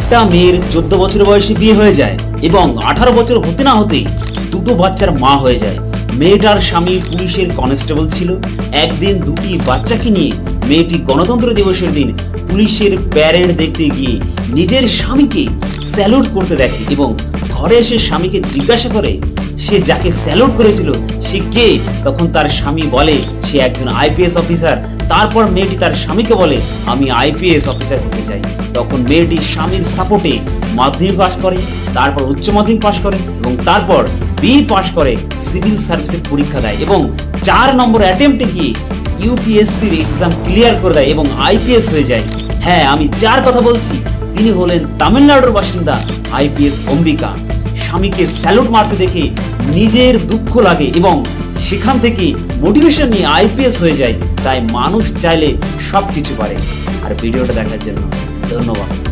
একটা মেয়ের 14 বছর বয়সে বিয়ে হয়ে যায় এবং 18 বছর হতে না হতেই দুটো বাচ্চার মা হয়ে যায়। মেয়েটার স্বামী পুলিশের কনস্টেবল ছিল। একদিন দুটি বাচ্চাকে নিয়ে মেয়েটি গণতন্ত্র দিবসের দিন পুলিশের প্যারেড দেখতে গিয়ে নিজের স্বামীকে স্যালুট করতে দেখে এবং ঘরে এসে স্বামীকে জিজ্ঞাসা করে সে যাকে স্যালুট করেছিল সে কে। তখন তার স্বামী বলে সে একজন আইপিএস অফিসার। তারপর মেয়েটি তার স্বামীকে বলে আমি আইপিএস অফিসার হতে চাই। তখন মেয়েটি স্বামীর সাপোর্টে মাধ্যমিক পাশ করে, তারপর উচ্চ মাধ্যমিক পাশ করে এবং তারপর বিএ পাশ করে সিভিল সার্ভিসের পরীক্ষা দেয় এবং 4 নম্বর অ্যাটেম্পটে গিয়ে ইউপিএসসির এক্সাম ক্লিয়ার করে দেয় এবং আইপিএস হয়ে যায়। হ্যাঁ, আমি যার কথা বলছি তিনি হলেন তামিলনাড়ুর বাসিন্দা আইপিএস অম্বিকা। স্বামীকে স্যালুট মারতে দেখে নিজের দুঃখ লাগে এবং সেখান থেকে মোটিভেশন নিয়ে আইপিএস হয়ে যায়। তাই মানুষ চাইলে সবকিছু পারে। আর ভিডিওটা দেখার জন্য ধন্যবাদ।